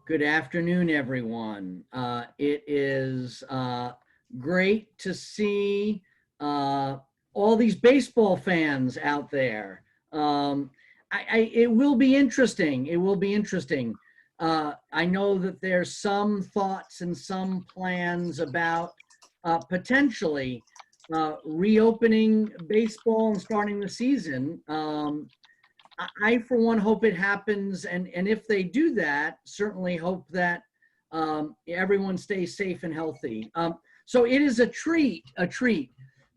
Good afternoon, everyone. It is great to see all these baseball fans out there. It will be interesting. It will be interesting. I know that there's some thoughts and some plans about potentially reopening baseball and starting the season. I, for one, hope it happens. And if they do that, certainly hope that everyone stays safe and healthy. So it is a treat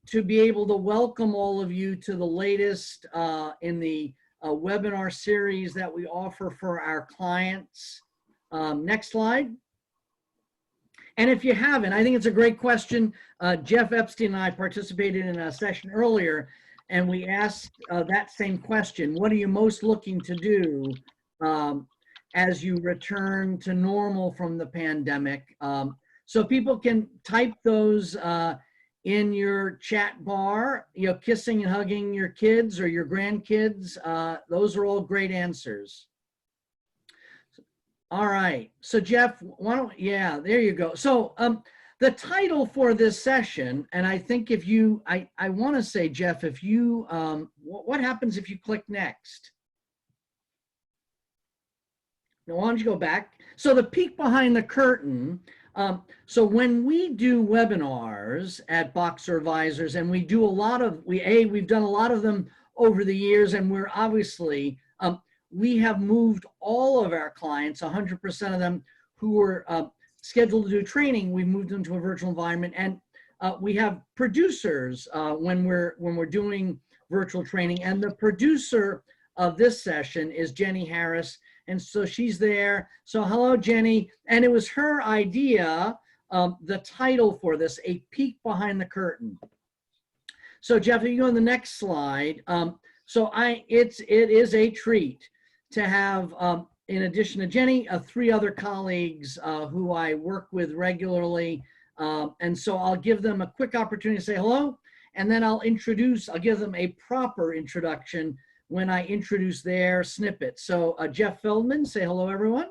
to be able to welcome all of you to the latest in the webinar series that we offer for our clients. Next slide. And if you haven't, I think it's a great question. Jeff Epstein and I participated in a session earlier, and we asked that same question. What are you most looking to do as you return to normal from the pandemic? So people can type those in your chat bar, kissing and hugging your kids or your grandkids. Those are all great answers. All right, so Jeff, yeah, there you go. So the title for this session, and I think if you, I want to say, Jeff, if you, what happens if you click next? Now, why don't you go back? So the peek behind the curtain. So when we do webinars at Boxer Advisors, and we do a lot of, we've done a lot of them over the years, and we're obviously, we have moved all of our clients, 100% of them who were scheduled to do training, we moved them to a virtual environment. And we have producers when we're doing virtual training. And the producer of this session is Jenny Harris. And so she's there. So hello, Jenny. And it was her idea, the title for this, A Peek Behind the Curtain. So Jeff, if you go on the next slide. So it is a treat to have, in addition to Jenny, 3 other colleagues who I work with regularly. And so I'll give them a quick opportunity to say hello, and then I'll give them a proper introduction when I introduce their snippet. So Jeff Feldman, say hello, everyone.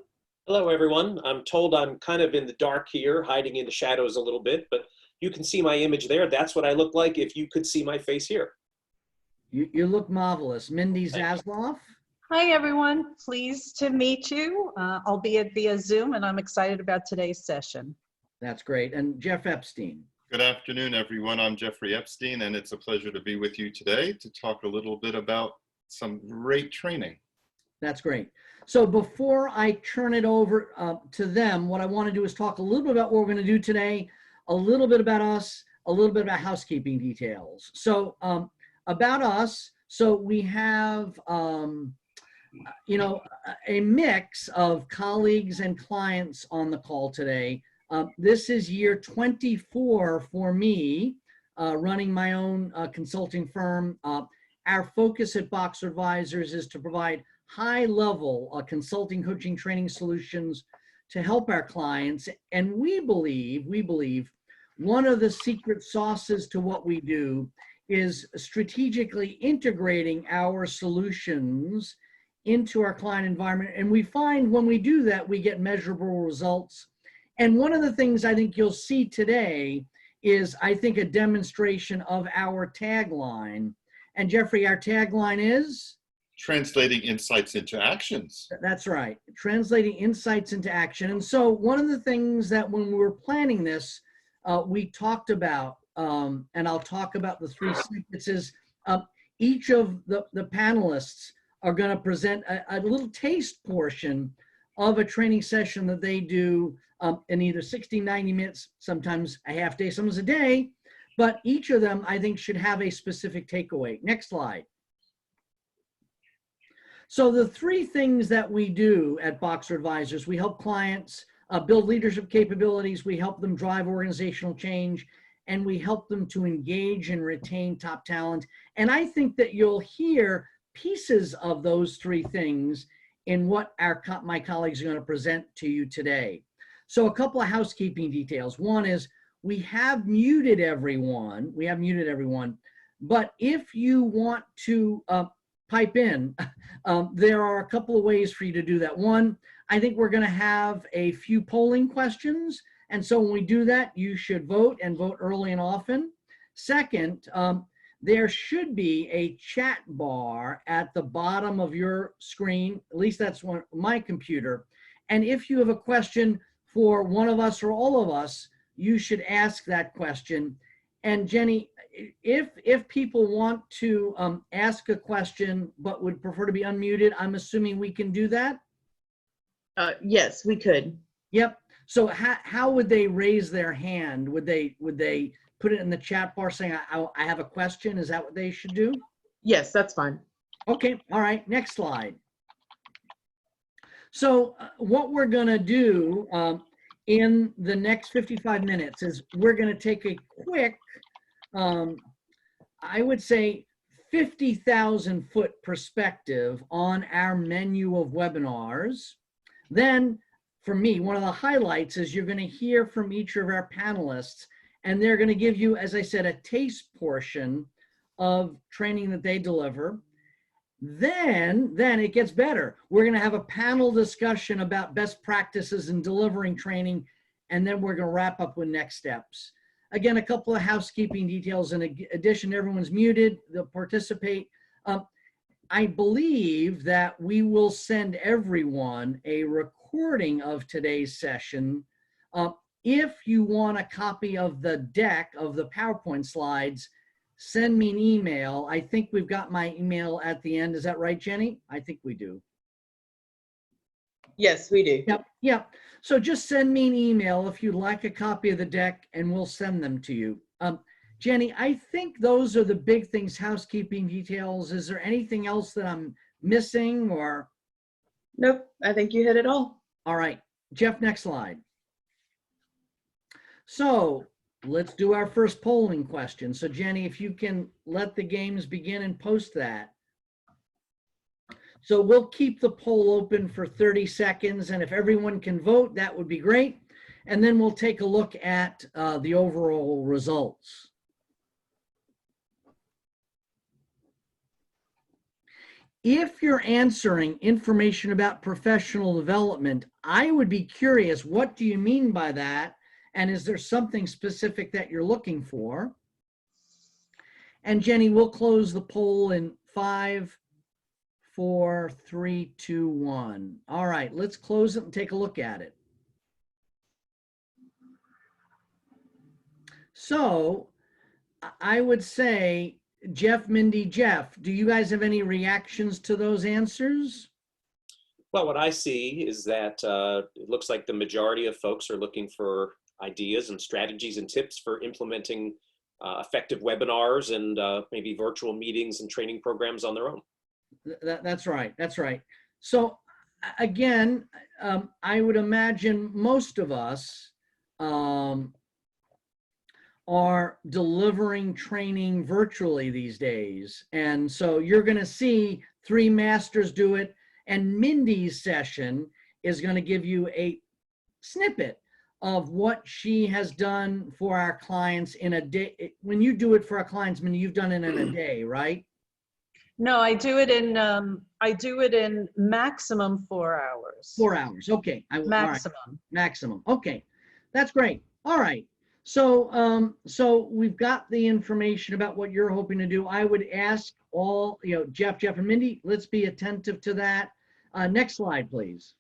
Hello, everyone. I'm told I'm kind of in the dark here, hiding in the shadows a little bit, but you can see my image there. That's what I look like if you could see my face here. You look marvelous. Mindy Zasloff. Hi, everyone. Pleased to meet you, albeit via Zoom, and I'm excited about today's session. That's great. And Jeff Epstein. Good afternoon, everyone. I'm Jeffrey Epstein, and it's a pleasure to be with you today to talk a little bit about some great training. That's great. So before I turn it over to them, what I want to do is talk a little bit about what we're going to do today, a little bit about us, a little bit about housekeeping details. So about us, so we have a mix of colleagues and clients on the call today. This is year 24 for me, running my own consulting firm. Our focus at Boxer Advisors is to provide high-level consulting, coaching, training solutions to help our clients. And we believe one of the secret sauces to what we do is strategically integrating our solutions into our client environment. And we find when we do that, we get measurable results. And one of the things I think you'll see today is, I think, a demonstration of our tagline. And Jeffrey, our tagline is? Translating insights into actions. That's right. Translating insights into action. And so one of the things that when we were planning this, we talked about, and I'll talk about the 3 sequences, each of the panelists are going to present a little taste portion of a training session that they do in either 60, 90 minutes, sometimes a half day, sometimes a day, but each of them I think should have a specific takeaway. Next slide. So the 3 things that we do at Boxer Advisors, we help clients build leadership capabilities, we help them drive organizational change, and we help them to engage and retain top talent. And I think that you'll hear pieces of those 3 things in what my colleagues are going to present to you today. So a couple of housekeeping details. One is we have muted everyone. But if you want to pipe in, there are a couple of ways for you to do that. One, I think we're going to have a few polling questions. And so when we do that, you should vote and vote early and often. Second, there should be a chat bar at the bottom of your screen. At least that's my computer. And if you have a question for one of us or all of us, you should ask that question. And Jenny, if people want to ask a question but would prefer to be unmuted, I'm assuming we can do that? Yes, we could. Yep. So how would they raise their hand? Would they put it in the chat bar saying, I have a question? Is that what they should do? Yes, that's fine. Okay. All right. Next slide. So what we're going to do in the next 55 minutes is we're going to take a quick, I would say, 50,000 foot perspective on our menu of webinars. Then for me, one of the highlights is you're going to hear from each of our panelists, and they're going to give you, as I said, a taste portion of training that they deliver. Then it gets better. We're going to have a panel discussion about best practices in delivering training, and then we're going to wrap up with next steps. Again, a couple of housekeeping details. In addition, everyone's muted. They'll participate. I believe that we will send everyone a recording of today's session. If you want a copy of the deck of the PowerPoint slides, send me an email. I think we've got my email at the end. Is that right, Jenny? I think we do. Yes, we do. Yep, yep. So just send me an email if you'd like a copy of the deck, and we'll send them to you. Jenny, I think those are the big things, housekeeping details. Is there anything else that I'm missing or? Nope, I think you hit it all. All right, Jeff, next slide. So let's do our first polling question. So Jenny, if you can let the games begin and post that. So we'll keep the poll open for 30 seconds, and if everyone can vote, that would be great. And then we'll take a look at the overall results. If you're answering information about professional development, I would be curious, what do you mean by that? And is there something specific that you're looking for? And Jenny, we'll close the poll in 5, 4, 3, 2, 1. All right, let's close it and take a look at it. So I would say, Jeff, Mindy, Jeff, do you guys have any reactions to those answers? Well, what I see is that it looks like the majority of folks are looking for ideas and strategies and tips for implementing effective webinars and maybe virtual meetings and training programs on their own. That's right. That's right. So again, I would imagine most of us are delivering training virtually these days. And so you're going to see 3 masters do it. And Mindy's session is going to give you a snippet of what she has done for our clients in a day. When you do it for our clients, Mindy, you've done it in a day, right? No, I do it in maximum 4 hours. 4 hours. Okay. Maximum. All right. Maximum. Okay. That's great. All right. So, so we've got the information about what you're hoping to do. I would ask all, Jeff, and Mindy, let's be attentive to that. Next slide, please.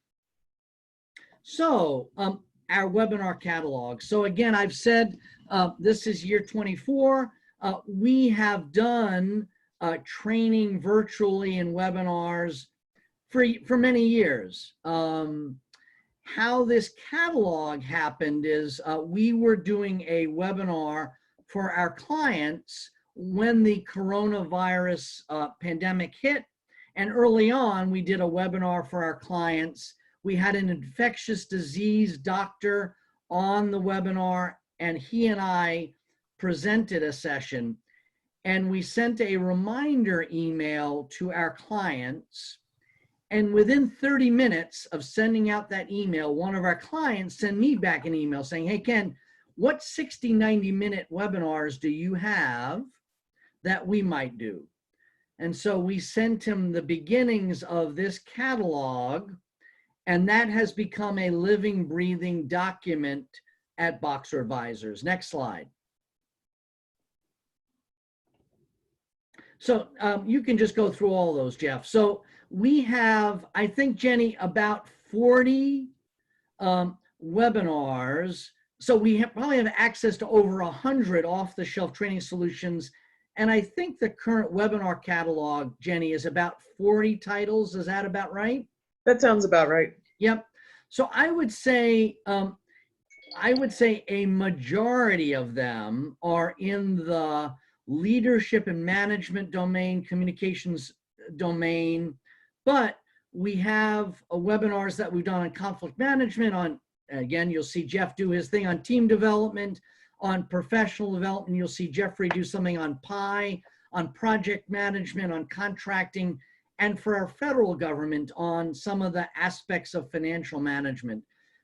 So, our webinar catalog. So again, I've said this is year 24. We have done training virtually in webinars for many years. How this catalog happened is we were doing a webinar for our clients when the coronavirus pandemic hit. And early on, we did a webinar for our clients. We had an infectious disease doctor on the webinar, and he and I presented a session. And we sent a reminder email to our clients. And within 30 minutes of sending out that email, one of our clients sent me back an email saying, hey, Ken, what 60, 90-minute webinars do you have that we might do? And so we sent him the beginnings of this catalog, and that has become a living, breathing document at Boxer Advisors. Next slide. So you can just go through all those, Jeff. So we have, I think, Jenny, about 40 webinars. So we probably have access to over 100 off-the-shelf training solutions. And I think the current webinar catalog, Jenny, is about 40 titles. Is that about right? That sounds about right. Yep. So I would say a majority of them are in the leadership and management domain, communications domain, but we have webinars that we've done on conflict management, on, again, you'll see Jeff do his thing on team development, on professional development. You'll see Jeffrey do something on PI, on project management, on contracting, and for our federal government on some of the aspects of financial management.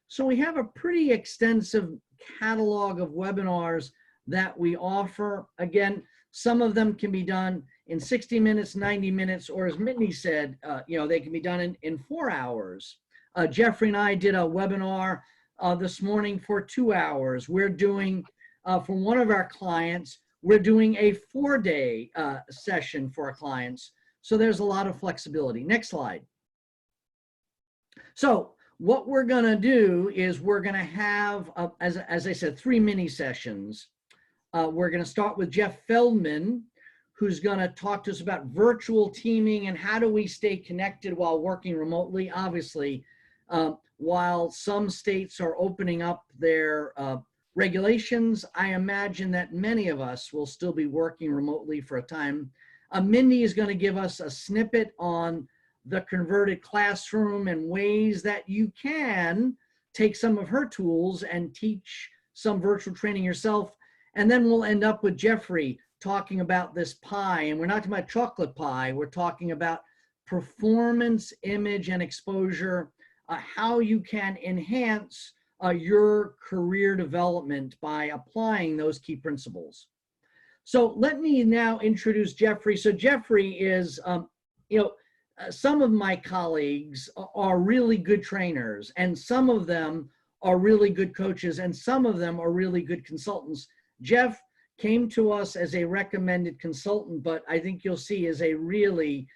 So we have a pretty extensive catalog of webinars that we offer. Again, some of them can be done in 60 minutes, 90 minutes, or as Mitney said, they can be done in 4 hours. Jeffrey and I did a webinar this morning for 2 hours. We're doing, for one of our clients, we're doing a 4-day session for our clients. So there's a lot of flexibility. Next slide. So what we're gonna do is we're gonna have, as I said, 3 mini sessions. We're gonna start with Jeff Feldman, who's gonna talk to us about virtual teaming and how do we stay connected while working remotely. Obviously, while some states are opening up their regulations, I imagine that many of us will still be working remotely for a time. Mindy is gonna give us a snippet on the converted classroom and ways that you can take some of her tools and teach some virtual training yourself. And then we'll end up with Jeffrey talking about this pie. And we're not talking about chocolate pie. We're talking about performance, image, and exposure, how you can enhance your career development by applying those key principles. So let me now introduce Jeffrey. So Jeffrey is, some of my colleagues are really good trainers, and some of them are really good coaches, and some of them are really good consultants. Jeff came to us as a recommended consultant, but I think you'll see is a really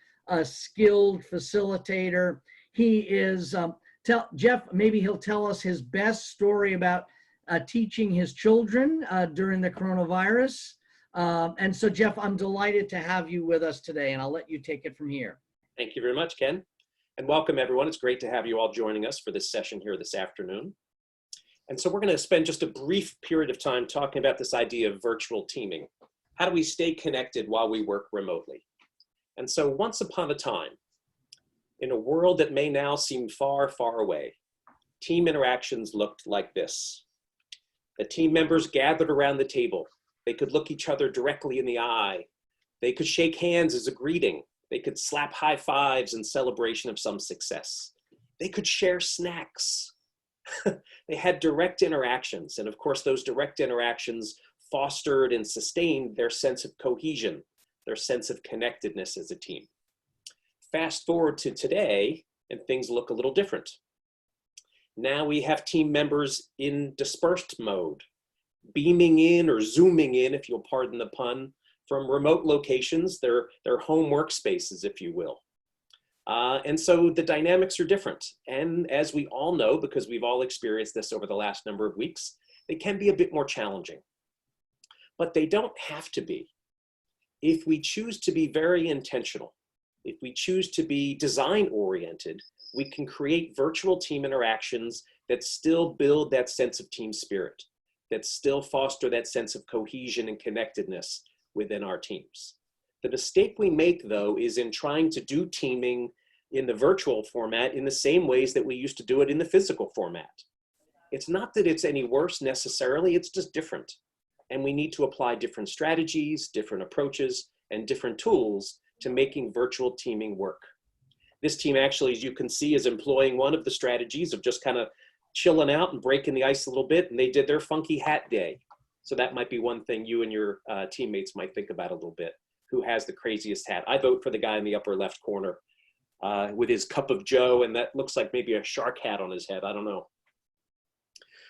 skilled facilitator. He is, Jeff, maybe he'll tell us his best story about teaching his children during the coronavirus. And so Jeff, I'm delighted to have you with us today, and I'll let you take it from here. Thank you very much, Ken. And welcome, everyone. It's great to have you all joining us for this session here this afternoon. And so we're going to spend just a brief period of time talking about this idea of virtual teaming. How do we stay connected while we work remotely? And so once upon a time, in a world that may now seem far, far away, team interactions looked like this. The team members gathered around the table. They could look each other directly in the eye. They could shake hands as a greeting. They could slap high fives in celebration of some success. They could share snacks. They had direct interactions. And of course, those direct interactions fostered and sustained their sense of cohesion, their sense of connectedness as a team. Fast forward to today, and things look a little different. Now we have team members in dispersed mode, beaming in or zooming in, if you'll pardon the pun, from remote locations, their home workspaces, if you will. And so the dynamics are different. And as we all know, because we've all experienced this over the last number of weeks, they can be a bit more challenging. But they don't have to be. If we choose to be very intentional, if we choose to be design-oriented, we can create virtual team interactions that still build that sense of team spirit, that still foster that sense of cohesion and connectedness within our teams. The mistake we make, though, is in trying to do teaming in the virtual format in the same ways that we used to do it in the physical format. It's not that it's any worse necessarily, it's just different. And we need to apply different strategies, different approaches, and different tools to making virtual teaming work. This team actually, as you can see, is employing one of the strategies of just kind of chilling out and breaking the ice a little bit, and they did their funky hat day. So that might be one thing you and your teammates might think about a little bit, who has the craziest hat. I vote for the guy in the upper left corner with his cup of joe, and that looks like maybe a shark hat on his head. I don't know.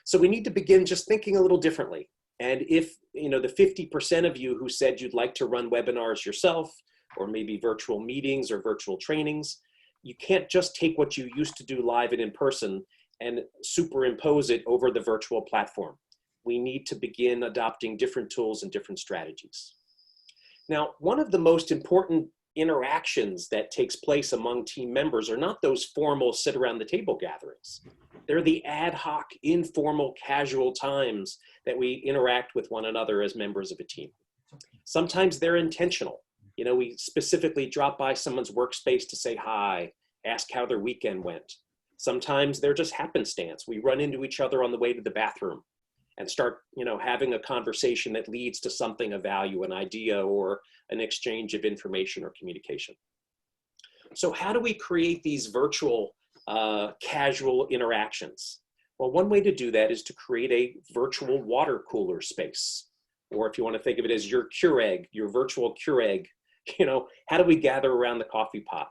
So we need to begin just thinking a little differently. And if, you know, the 50% of you who said you'd like to run webinars yourself, or maybe virtual meetings or virtual trainings, you can't just take what you used to do live and in person and superimpose it over the virtual platform. We need to begin adopting different tools and different strategies. Now, one of the most important interactions that takes place among team members are not those formal sit around the table gatherings. They're the ad hoc, informal, casual times that we interact with one another as members of a team. Sometimes they're intentional. You know, we specifically drop by someone's workspace to say hi, ask how their weekend went. Sometimes they're just happenstance. We run into each other on the way to the bathroom and start, you know, having a conversation that leads to something of value, an idea, or an exchange of information or communication. So how do we create these virtual casual interactions? Well, one way to do that is to create a virtual water cooler space. Or if you want to think of it as your Keurig, your virtual Keurig, you know, how do we gather around the coffee pot?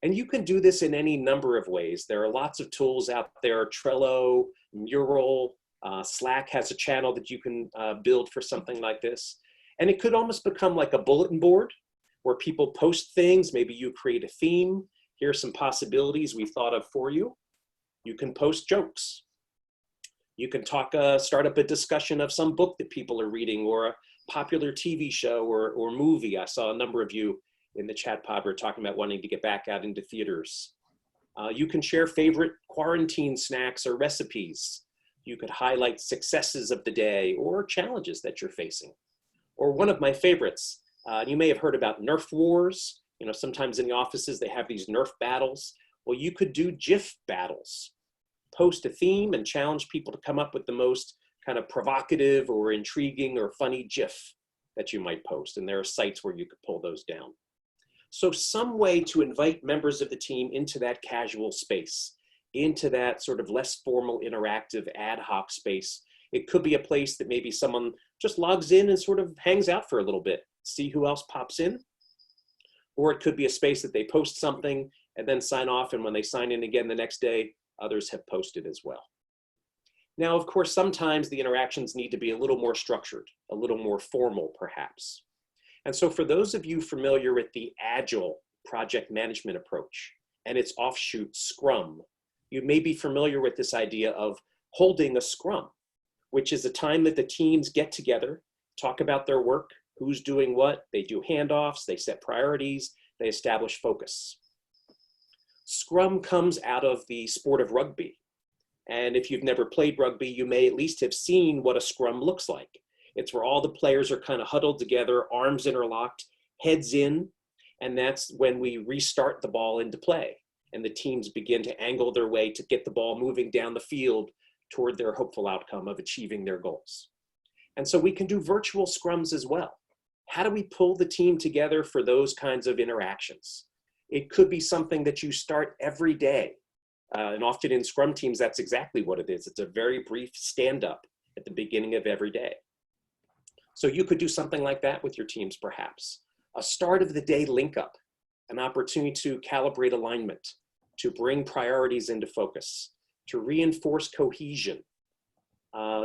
And you can do this in any number of ways. There are lots of tools out there, Trello, Mural, Slack has a channel that you can build for something like this. And it could almost become like a bulletin board where people post things. Maybe you create a theme. Here's some possibilities we've thought of for you. You can post jokes. You can start up a discussion of some book that people are reading, or a popular TV show or movie. I saw a number of you in the chat pod were talking about wanting to get back out into theaters. You can share favorite quarantine snacks or recipes. You could highlight successes of the day or challenges that you're facing. Or one of my favorites, you may have heard about Nerf wars. You know, sometimes in the offices they have these Nerf battles. Well, you could do GIF battles. Post a theme and challenge people to come up with the most kind of provocative or intriguing or funny GIF that you might post. And there are sites where you could pull those down. So some way to invite members of the team into that casual space, into that sort of less formal, interactive, ad hoc space. It could be a place that maybe someone just logs in and sort of hangs out for a little bit, see who else pops in. Or it could be a space that they post something and then sign off, and when they sign in again the next day, others have posted as well. Now, of course, sometimes the interactions need to be a little more structured, a little more formal, perhaps. And so for those of you familiar with the Agile project management approach and its offshoot Scrum, you may be familiar with this idea of holding a Scrum, which is a time that the teams get together, talk about their work, who's doing what, they do handoffs, they set priorities, they establish focus. Scrum comes out of the sport of rugby. And if you've never played rugby, you may at least have seen what a scrum looks like. It's where all the players are kind of huddled together, arms interlocked, heads in, and that's when we restart the ball into play. And the teams begin to angle their way to get the ball moving down the field toward their hopeful outcome of achieving their goals. And so we can do virtual scrums as well. How do we pull the team together for those kinds of interactions? It could be something that you start every day. And often in Scrum teams, that's exactly what it is. It's a very brief stand-up at the beginning of every day. So you could do something like that with your teams, perhaps. A start of the day link-up, an opportunity to calibrate alignment, to bring priorities into focus, to reinforce cohesion.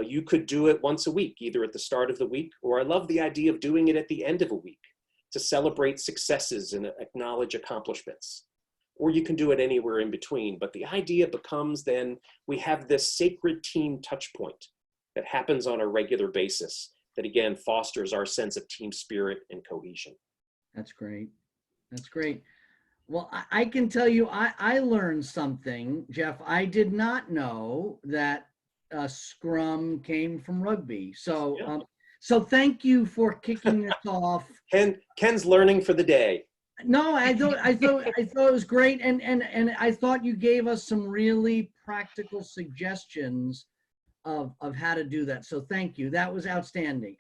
You could do it once a week, either at the start of the week, or I love the idea of doing it at the end of a week to celebrate successes and acknowledge accomplishments. Or you can do it anywhere in between. But the idea becomes then we have this sacred team touch point that happens on a regular basis that again fosters our sense of team spirit and cohesion. That's great. That's great. Well, I can tell you, I learned something, Jeff. I did not know that Scrum came from rugby. So, Yeah. So thank you for kicking this off. Ken's learning for the day. No, I thought it was great, and I thought you gave us some really practical suggestions of how to do that. So thank you. That was outstanding.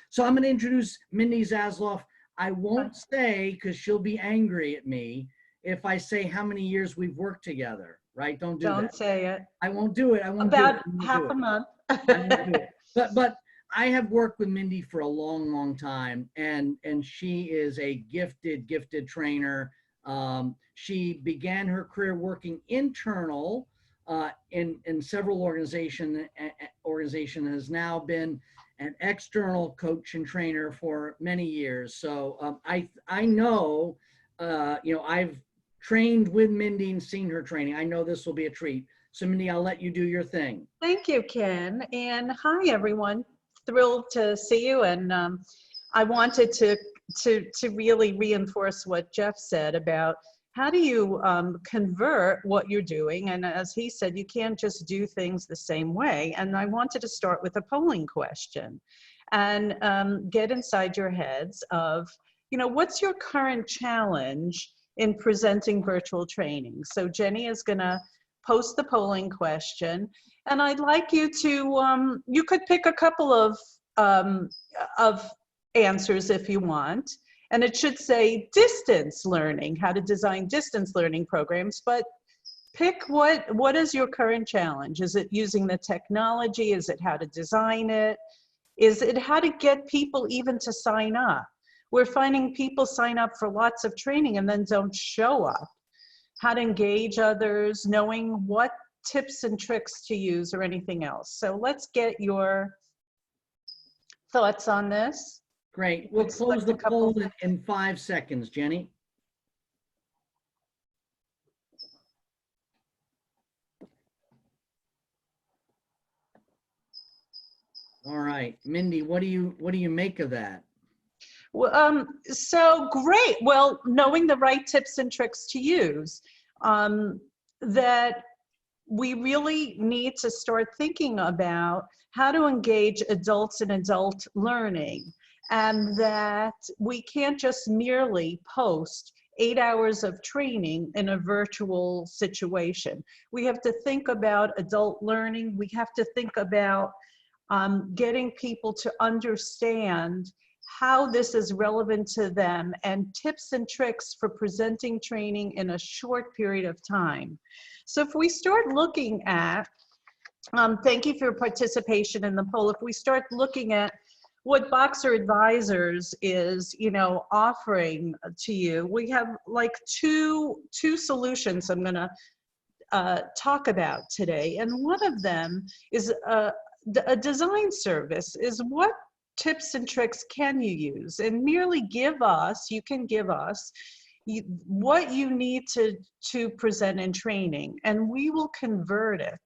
So I'm going to introduce Mindy Zasloff. I won't say, because she'll be angry at me if I say how many years we've worked together. Right? Don't do that. Don't say it. I won't do it. I won't About do it. half a month. I won't do it. I have worked with Mindy for a long, long time, and she is a gifted trainer. She began her career working internal in several organization has now been an external coach and trainer for many years. So I know, I've trained with Mindy and seen her training. I know this will be a treat. So Mindy, I'll let you do your thing. Thank you, Ken. And hi, everyone. Thrilled to see you. And I wanted to really reinforce what Jeff said about how do you convert what you're doing. And as he said, you can't just do things the same way. And I wanted to start with a polling question and get inside your heads of, what's your current challenge in presenting virtual training? So Jenny is going to post the polling question, and I'd like you to, you could pick a couple of answers if you want, and it should say distance learning, how to design distance learning programs, but pick what is your current challenge? Is it using the technology? Is it how to design it? Is it how to get people even to sign up? We're finding people sign up for lots of training and then don't show up. How to engage others, knowing what tips and tricks to use or anything else. So let's get your thoughts on this. Great. We'll close the poll in 5 seconds, Jenny. All right, Mindy, what do you make of that? Well, so great. Well, knowing the right tips and tricks to use, that we really need to start thinking about how to engage adults in adult learning, and that we can't just merely post 8 hours of training in a virtual situation. We have to think about adult learning. We have to think about getting people to understand how this is relevant to them, and tips and tricks for presenting training in a short period of time. So if we start looking at, thank you for your participation in the poll. If we start looking at what Boxer Advisors is, offering to you, we have like two solutions I'm gonna talk about today. And one of them is a design service. Is what tips and tricks can you use, and merely you can give us what you need to present in training, and we will convert it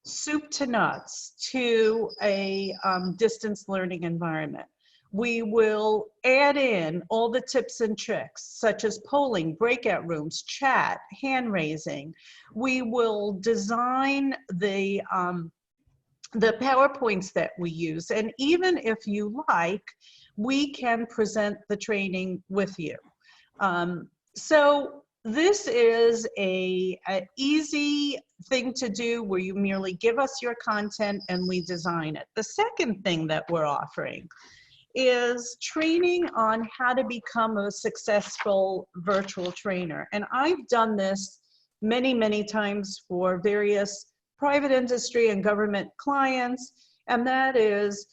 soup to nuts to a distance learning environment. We will add in all the tips and tricks, such as polling, breakout rooms, chat, hand raising. We will design the PowerPoints that we use, and even if you like, we can present the training with you. So this is an easy thing to do where you merely give us your content and we design it. The second thing that we're offering is training on how to become a successful virtual trainer. And I've done this many, many times for various private industry and government clients, and that is,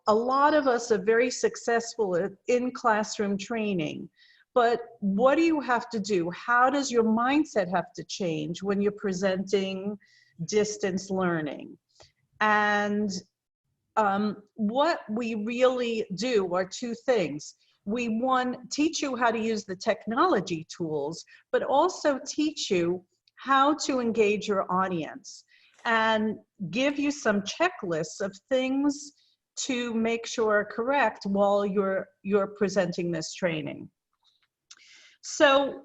a lot of us are very successful in classroom training, but what do you have to do? How does your mindset have to change when you're presenting distance learning? And what we really do are two things. We, one, teach you how to use the technology tools, but also teach you how to engage your audience and give you some checklists of things to make sure are correct while you're presenting this training. So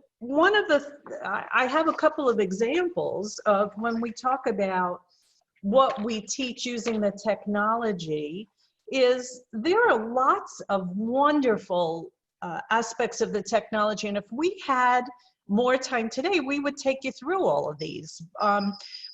I have a couple of examples of when we talk about what we teach using the technology. Is there are lots of wonderful aspects of the technology, and if we had more time today, we would take you through all of these.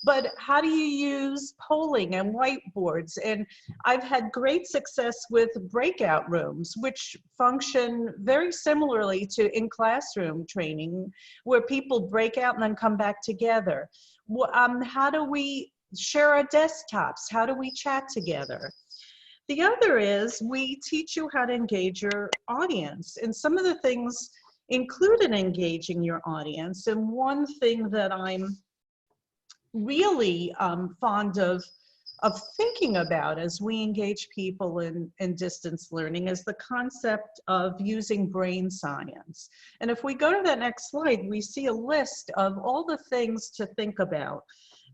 But how do you use polling and whiteboards? And I've had great success with breakout rooms, which function very similarly to in-classroom training, where people break out and then come back together. How do we share our desktops? How do we chat together? The other is we teach you how to engage your audience. And some of the things include in engaging your audience. And one thing that I'm really fond of thinking about as we engage people in distance learning is the concept of using brain science. And if we go to that next slide, we see a list of all the things to think about.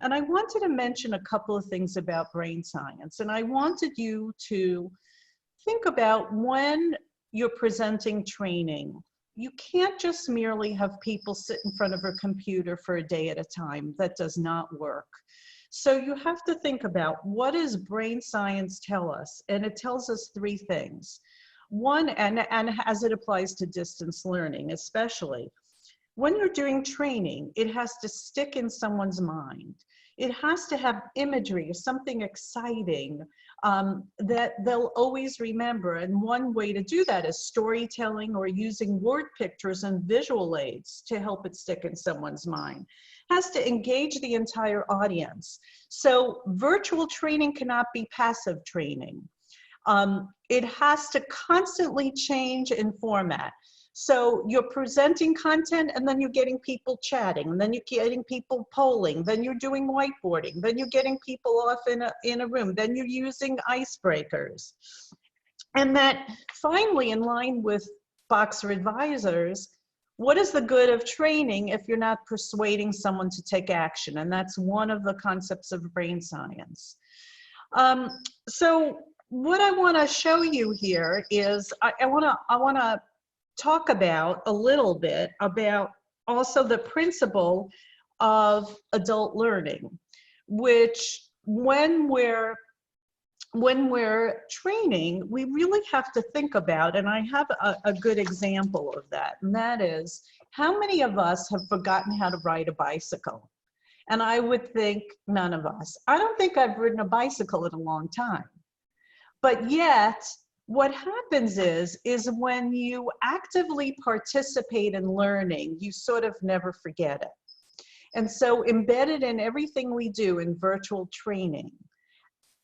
And I wanted to mention a couple of things about brain science. And I wanted you to think about when you're presenting training, you can't just merely have people sit in front of a computer for a day at a time. That does not work. So you have to think about, what does brain science tell us? And it tells us three things. One, and as it applies to distance learning especially, when you're doing training, it has to stick in someone's mind. It has to have imagery, something exciting that they'll always remember. And one way to do that is storytelling or using word pictures and visual aids to help it stick in someone's mind. It has to engage the entire audience. So virtual training cannot be passive training. It has to constantly change in format. So you're presenting content and then you're getting people chatting, and then you're getting people polling, then you're doing whiteboarding, then you're getting people off in a room, then you're using icebreakers. And that finally, in line with Boxer Advisors, what is the good of training if you're not persuading someone to take action? And that's one of the concepts of brain science. So what I want to show you here is I want to talk about a little bit about also the principle of adult learning, which when we're training, we really have to think about, and I have a good example of that, and that is, how many of us have forgotten how to ride a bicycle? And I would think none of us. I don't think I've ridden a bicycle in a long time. But yet, what happens is when you actively participate in learning, you sort of never forget it. And so embedded in everything we do in virtual training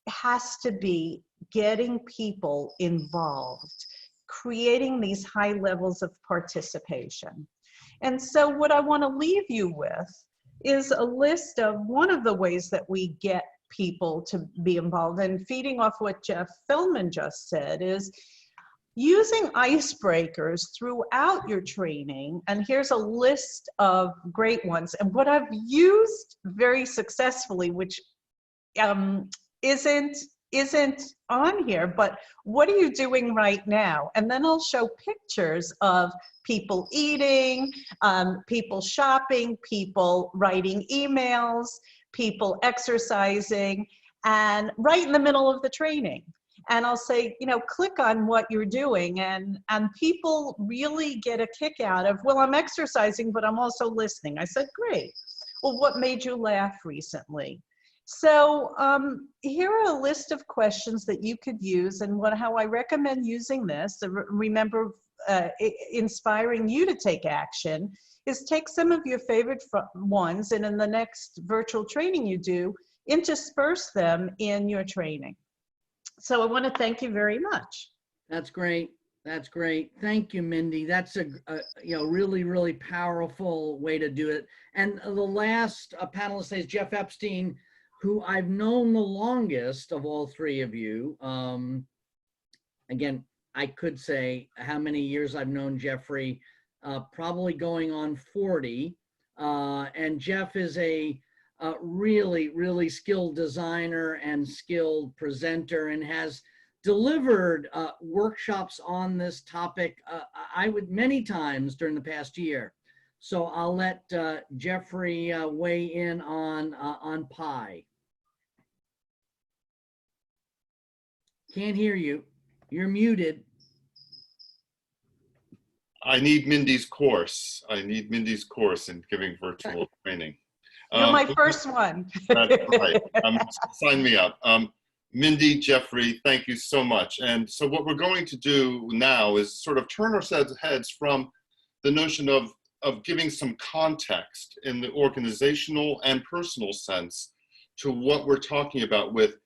has to be getting people involved, creating these high levels of participation. And so what I want to leave you with is a list of one of the ways that we get people to be involved. And feeding off what Jeff Feldman just said is using icebreakers throughout your training. And here's a list of great ones. And what I've used very successfully, which isn't on here, but what are you doing right now? And then I'll show pictures of people eating, people shopping, people writing emails, people exercising, and right in the middle of the training. And I'll say, you know, click on what you're doing, and people really get a kick out of, well, I'm exercising, but I'm also listening. I said, great. Well, what made you laugh recently? So here are a list of questions that you could use, and how I recommend using this, remember, inspiring you to take action, is take some of your favorite ones, and in the next virtual training you do, intersperse them in your training. So I want to thank you very much. That's great. That's great. Thank you, Mindy. That's a really, really powerful way to do it. And the last panelist is Jeff Epstein, who I've known the longest of all three of you. Again, I could say how many years I've known Jeffrey, probably going on 40. And Jeff is a really, really skilled designer and skilled presenter, and has delivered workshops on this topic, many times during the past year. So I'll let Jeffrey weigh in on pi. Can't hear you. You're muted. I need Mindy's course. I need Mindy's course in giving virtual training. You're my first one. That's right. Sign me up. Mindy, Jeffrey, thank you so much. And so what we're going to do now is sort of turn our heads from the notion of giving some context in the organizational and personal sense to what we're talking about with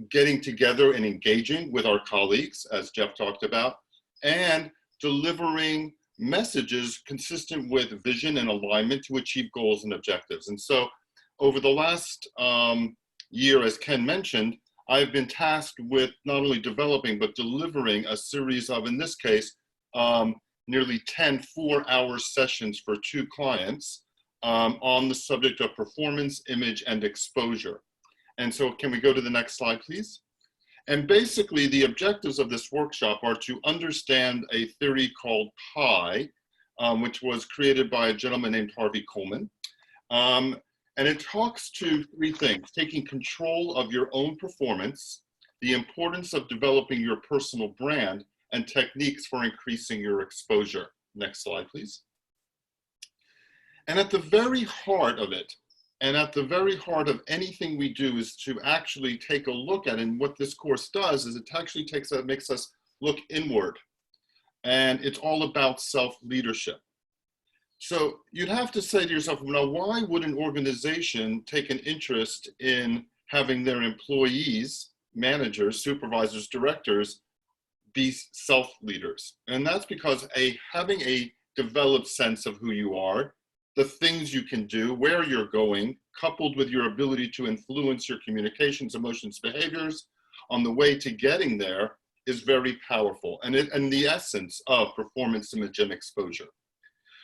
getting together and engaging with our colleagues, as Jeff talked about, and delivering messages consistent with vision and alignment to achieve goals and objectives. And so over the last year, as Ken mentioned, I've been tasked with not only developing, but delivering a series of, in this case, nearly 10 4-hour sessions for 2 clients on the subject of performance, image, and exposure. And so can we go to the next slide, please? And basically, the objectives of this workshop are to understand a theory called PI, which was created by a gentleman named Harvey Coleman. And it talks to 3 things: taking control of your own performance, the importance of developing your personal brand, and techniques for increasing your exposure. Next slide, please. And at the very heart of it, and at the very heart of anything we do, is to actually take a look at, and what this course does is it actually makes us look inward. And it's all about self-leadership. So you'd have to say to yourself, now, why would an organization take an interest in having their employees, managers, supervisors, directors be self-leaders? And that's because having a developed sense of who you are, the things you can do, where you're going, coupled with your ability to influence your communications, emotions, behaviors on the way to getting there, is very powerful, and the essence of performance, image, and exposure.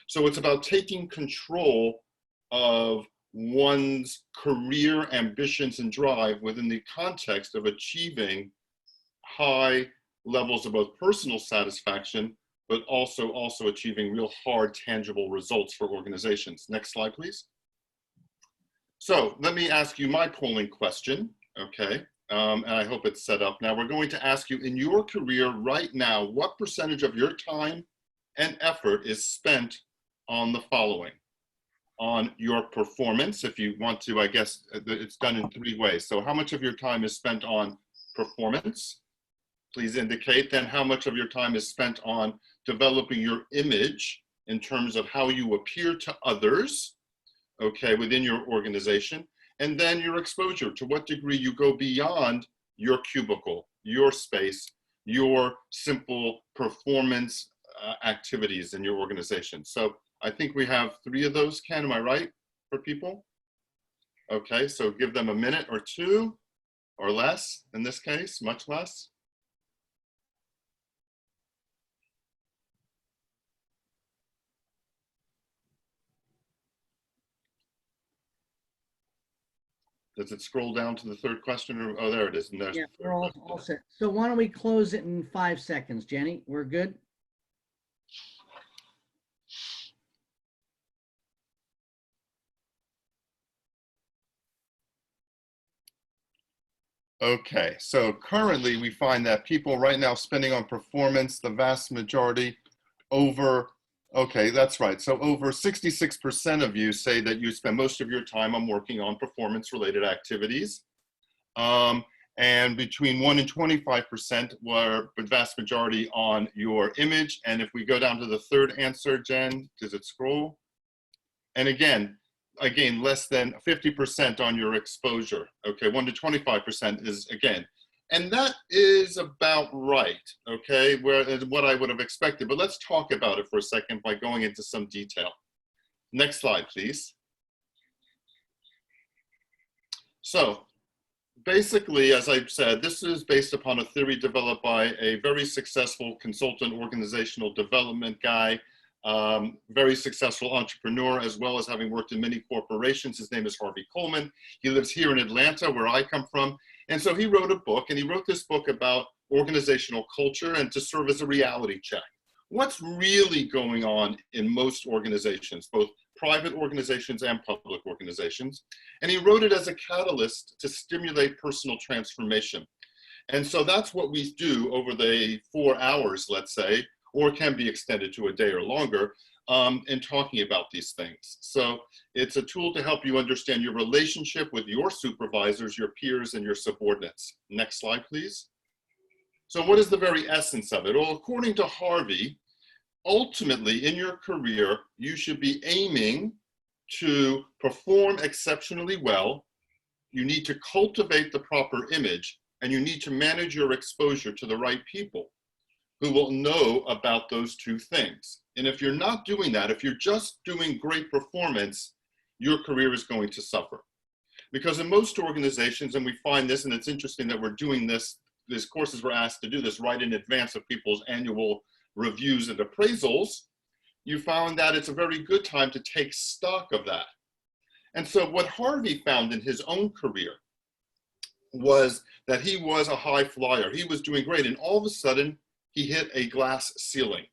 So it's about taking control of one's career ambitions and drive within the context of achieving high levels of both personal satisfaction, but also achieving real hard, tangible results for organizations. Next slide, please. So let me ask you my polling question, okay? And I hope it's set up. Now we're going to ask you, in your career right now, what percentage of your time and effort is spent on the following? On your performance, if you want to, I guess it's done in 3 ways. So how much of your time is spent on performance? Please indicate. Then how much of your time is spent on developing your image in terms of how you appear to others, okay, within your organization? And then your exposure, to what degree you go beyond your cubicle, your space, your simple performance activities in your organization. So I think we have 3 of those, Ken, am I right, for people? Okay, so give them a minute or 2, or less in this case, much less. Does it scroll down to the 3rd question? Or, oh, there it is. And there's, Yeah, we're all set. So why don't we close it in 5 seconds, Jenny? We're good? Okay, so currently we find that people right now spending on performance, the vast majority, okay, that's right. So over 66% of you say that you spend most of your time on working on performance-related activities. And between 1 and 25% were the vast majority on your image. And if we go down to the 3rd answer, Jen, does it scroll? And again, less than 50% on your exposure. Okay, 1 to 25% is, again, and that is about right, okay, what I would have expected. But let's talk about it for a second by going into some detail. Next slide, please. So basically, as I've said, this is based upon a theory developed by a very successful consultant, organizational development guy, very successful entrepreneur, as well as having worked in many corporations. His name is Harvey Coleman. He lives here in Atlanta, where I come from. And so he wrote a book, and he wrote this book about organizational culture and to serve as a reality check. What's really going on in most organizations, both private organizations and public organizations? And he wrote it as a catalyst to stimulate personal transformation. And so that's what we do over the 4 hours, let's say, or can be extended to a day or longer, in talking about these things. So it's a tool to help you understand your relationship with your supervisors, your peers, and your subordinates. Next slide, please. So what is the very essence of it? Well, according to Harvey, ultimately in your career, you should be aiming to perform exceptionally well. You need to cultivate the proper image, and you need to manage your exposure to the right people who will know about those two things. And if you're not doing that, if you're just doing great performance, your career is going to suffer. Because in most organizations, and we find this, and it's interesting that we're doing this, these courses we're asked to do this right in advance of people's annual reviews and appraisals, you found that it's a very good time to take stock of that. And so what Harvey found in his own career was that he was a high flyer. He was doing great, and all of a sudden, he hit a glass ceiling.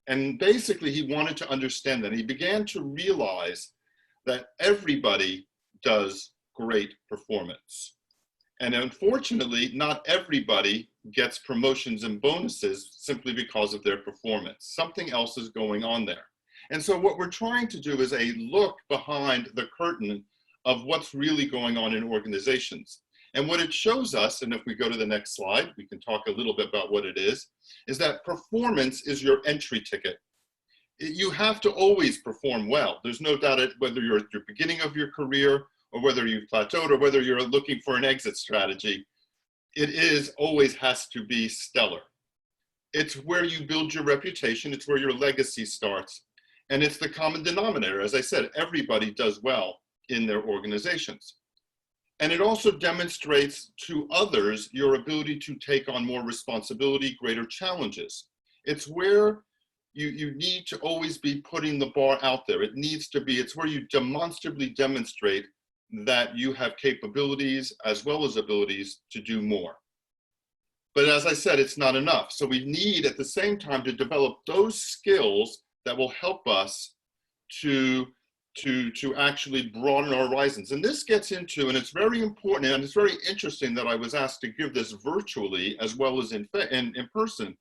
And basically, he wanted to understand that. He began to realize that everybody does great performance. And unfortunately, not everybody gets promotions and bonuses simply because of their performance. Something else is going on there. And so what we're trying to do is a look behind the curtain of what's really going on in organizations. And what it shows us, and if we go to the next slide, we can talk a little bit about what it is that performance is your entry ticket. You have to always perform well. There's no doubt whether you're at the beginning of your career or whether you've plateaued or whether you're looking for an exit strategy. It always has to be stellar. It's where you build your reputation. It's where your legacy starts. And it's the common denominator. As I said, everybody does well in their organizations. And it also demonstrates to others your ability to take on more responsibility, greater challenges. It's where you need to always be putting the bar out there. It needs to be, it's where you demonstrably demonstrate that you have capabilities as well as abilities to do more. But as I said, it's not enough. So we need at the same time to develop those skills that will help us to actually broaden our horizons. And this gets into, and it's very important, and it's very interesting that I was asked to give this virtually as well as in person,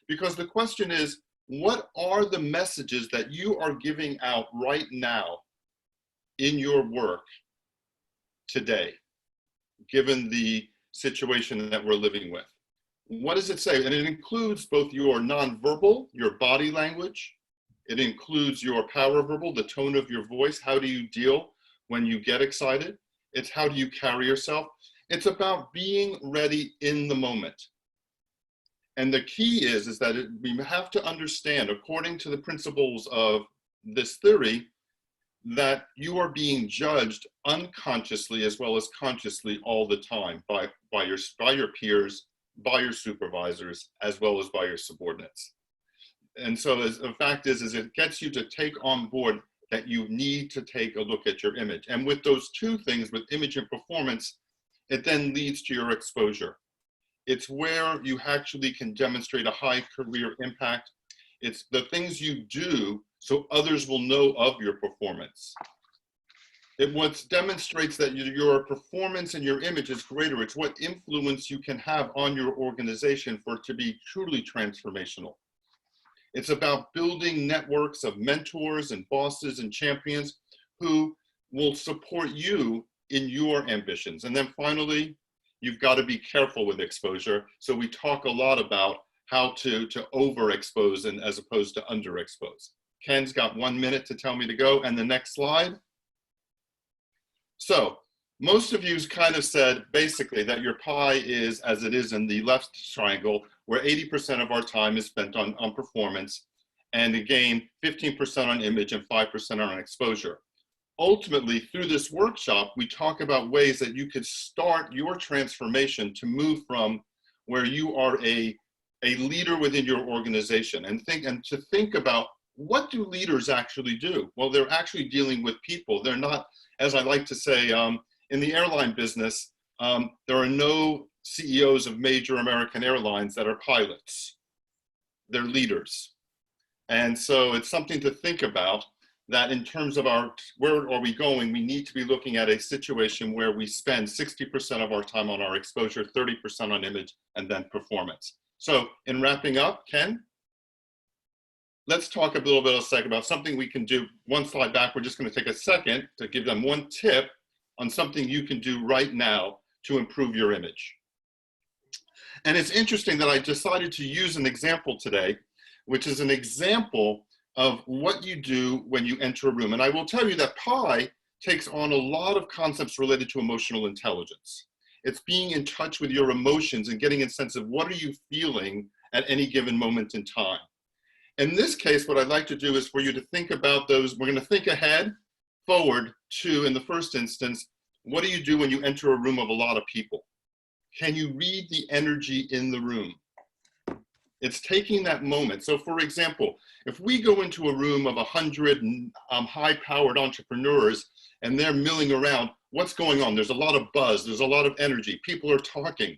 because the question is, what are the messages that you are giving out right now in your work today, given the situation that we're living with? What does it say? And it includes both your nonverbal, your body language. It includes your paraverbal, the tone of your voice. How do you deal when you get excited? It's how do you carry yourself? It's about being ready in the moment. And the key is that we have to understand, according to the principles of this theory, that you are being judged unconsciously as well as consciously all the time by your peers, by your supervisors, as well as by your subordinates. And so the fact is it gets you to take on board that you need to take a look at your image. And with those two things, with image and performance, it then leads to your exposure. It's where you actually can demonstrate a high career impact. It's the things you do so others will know of your performance. It what demonstrates that your performance and your image is greater. It's what influence you can have on your organization for it to be truly transformational. It's about building networks of mentors and bosses and champions who will support you in your ambitions. And then finally, you've got to be careful with exposure. So we talk a lot about how to overexpose and as opposed to underexpose. Ken's got 1 minute to tell me to go, and the next slide. So most of you kind of said basically that your pie is as it is in the left triangle, where 80% of our time is spent on performance, and again, 15% on image and 5% on exposure. Ultimately, through this workshop, we talk about ways that you could start your transformation to move from where you are a leader within your organization and to think about, what do leaders actually do? Well, they're actually dealing with people. They're not, as I like to say, in the airline business, there are no CEOs of major American airlines that are pilots. They're leaders. And so it's something to think about, that in terms of where are we going, we need to be looking at a situation where we spend 60% of our time on our exposure, 30% on image, and then performance. So in wrapping up, Ken, let's talk a little bit about something we can do. One slide back, we're just going to take a second to give them one tip on something you can do right now to improve your image. And it's interesting that I decided to use an example today, which is an example of what you do when you enter a room. And I will tell you that PI takes on a lot of concepts related to emotional intelligence. It's being in touch with your emotions and getting a sense of what are you feeling at any given moment in time. In this case, what I'd like to do is for you to think about those. We're going to think ahead, forward to, in the first instance, what do you do when you enter a room of a lot of people? Can you read the energy in the room? It's taking that moment. So for example, if we go into a room of 100 high-powered entrepreneurs and they're milling around, what's going on? There's a lot of buzz, there's a lot of energy, people are talking.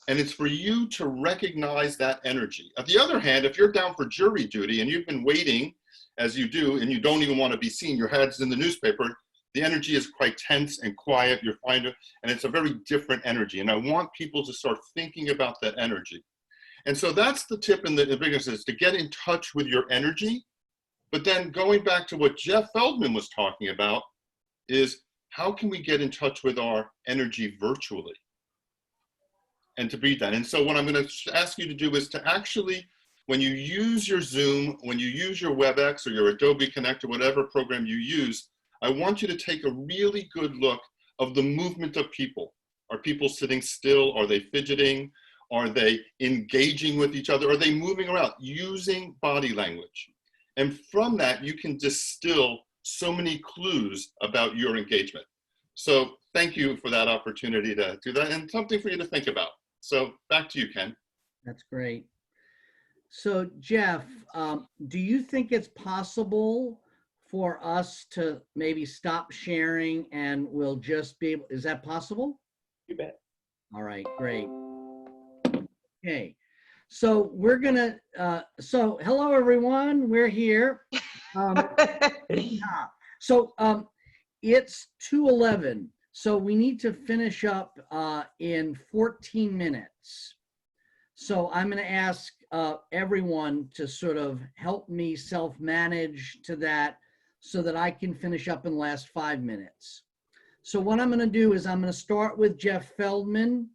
And it's for you to recognize that energy. On the other hand, if you're down for jury duty and you've been waiting, as you do, and you don't even want to be seen, your head's in the newspaper, the energy is quite tense and quiet, and it's a very different energy. And I want people to start thinking about that energy. And so that's the tip in the business, is to get in touch with your energy. But then going back to what Jeff Feldman was talking about is how can we get in touch with our energy virtually? And to beat that. And so what I'm going to ask you to do is to actually, when you use your Zoom, when you use your WebEx or your Adobe Connect or whatever program you use, I want you to take a really good look of the movement of people. Are people sitting still? Are they fidgeting? Are they engaging with each other? Are they moving around using body language? And from that, you can distill so many clues about your engagement. So thank you for that opportunity to do that, and something for you to think about. So back to you, Ken. That's great. So Jeff, do you think it's possible for us to maybe stop sharing and we'll just be able, is that possible? You bet. All right, great. Okay, so we're gonna, so hello everyone, we're here. It's 2:11, so we need to finish up in 14 minutes. So I'm gonna ask everyone to sort of help me self-manage to that so that I can finish up in the last 5 minutes. So what I'm gonna do is I'm gonna start with Jeff Feldman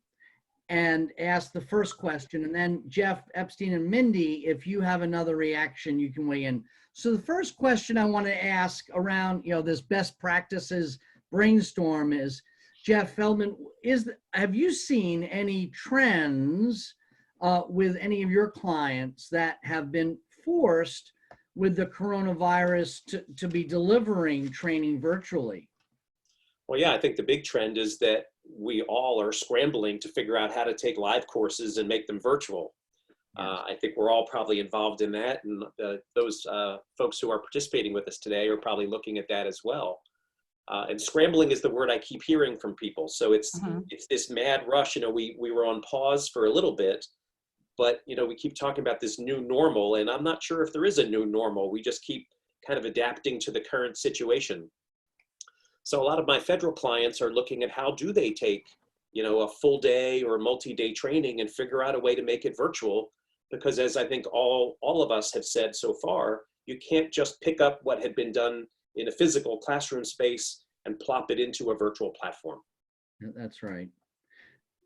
and ask the first question, and then Jeff Epstein and Mindy, if you have another reaction, you can weigh in. So the first question I want to ask around, this best practices brainstorm is, Jeff Feldman, have you seen any trends with any of your clients that have been forced with the coronavirus to be delivering training virtually? Well, yeah, I think the big trend is that we all are scrambling to figure out how to take live courses and make them virtual. I think we're all probably involved in that, and those folks who are participating with us today are probably looking at that as well. And scrambling is the word I keep hearing from people. So it's this mad rush. We were on pause for a little bit, but we keep talking about this new normal, and I'm not sure if there is a new normal. We just keep kind of adapting to the current situation. So a lot of my federal clients are looking at how do they take, a full day or multi-day training and figure out a way to make it virtual, because as I think all of us have said so far, you can't just pick up what had been done in a physical classroom space and plop it into a virtual platform. That's right.